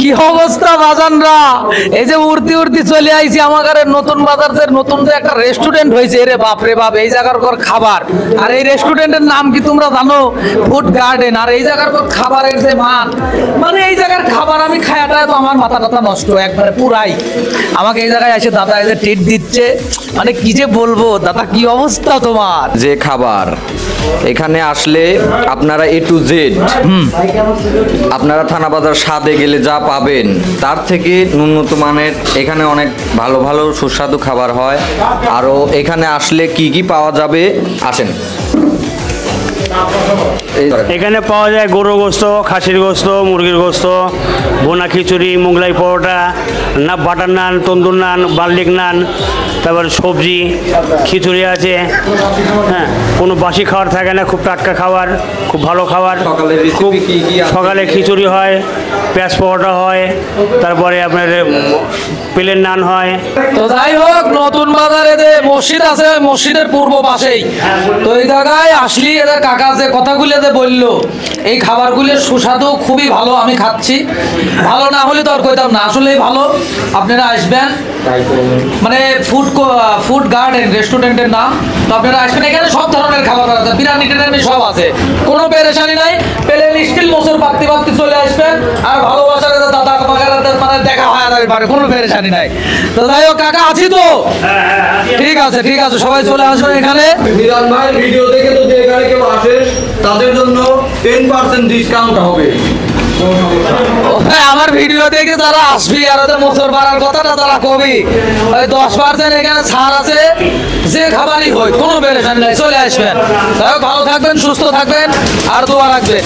কি অবস্থা বাজানরা, এই যে উড়তি উড়তি চলে আইছি আমার নতুন বাজার যে নতুন যে একটা রেস্টুরেন্ট হয়েছে, রে বাপ রে বাপ, এই জায়গার পর খাবার। আর এই রেস্টুরেন্টের নাম কি তোমরা জানো? Food garden. আর এই জায়গার পর খাবারের যে মান, মানে এই জায়গার খাবার আমি খায়াটায় তো আমার মাথা টাথা নষ্ট একবারে পুরাই। আমাকে এই জায়গায় এসে দাদা এই যে ট্রিট দিচ্ছে, মানে কি যে বলবো দাদা, কি অবস্থা তোমার? যে খাবার এখানে আসলে আপনারা A to Z, আপনারা থানা বাজার স্বাদে গেলে যা পাবেন তার থেকে ন্যূনতম মানের এখানে অনেক ভালো ভালো সুস্বাদু খাবার হয়। আরও এখানে আসলে কি কি পাওয়া যাবে আসেন। এখানে পাওয়া যায় গরুর গোস্ত, খাসির গোস্ত, মুরগির গোস্ত, ভুনা খিচুড়ি, মোগলাই পরোটা, বাটার নান, তন্দুর নান, বার্লিক নান, তারপর সবজি, খিচুড়ি আছে। হ্যাঁ, কোনো বাসি খাবার থাকে না, খুব টাটকা খাবার, খুব ভালো খাবার। খুব সকালে খিচুড়ি হয়, পেঁয়াজ পরোটা হয়, তারপরে আপনার প্লেন নান হয়। তো যাই হোক, নতুন বাজারে যে মসজিদ আছে, ওই মসজিদের পূর্ব পাশেই তো এই জায়গায় আসলি এদের কাকা যে কথাগুলো যে বললো, এই খাবারগুলোর সুস্বাদু খুবই ভালো। আমি খাচ্ছি, ভালো না হলে তো আর কইতাম না, আসলেই ভালো। আপনারা আসবেন, মানে ফুড গার্ডেন রেস্টুরেন্টের নাম। তো আপনারা আসবেন, এখানে সব ধরনের খাবার আছে, বিরিয়ানি টিরানি সব আছে, কোনো পেরেশানি নাই। পেলে স্টিল মোসর পাত্তি পাত্তি চলে আসবেন, আর ভালোবাসার দাদা মানে দেখা হয় আর পারে, কোনো পেরেশানি নাই। তো যাই হোক কাকা, আছি তো? ঠিক আছে ঠিক আছে, সবাই চলে আসবেন এখানে। মিরান ভাইয়ের ভিডিও দেখে তো যে এখানে কেউ আসে তাদের জন্য 10% ডিসকাউন্ট হবে। আমার ভিডিও দেখে যারা আসবি আর ওদের মোচর পাড়ার কথাটা তারা কবি, ওই 10% এখানে ছাড় আছে, যে খাবারই হয় কোনো পেরেশানি নাই, চলে আসবেন। ভালো থাকবেন, সুস্থ থাকবেন, আর দোয়া রাখবেন।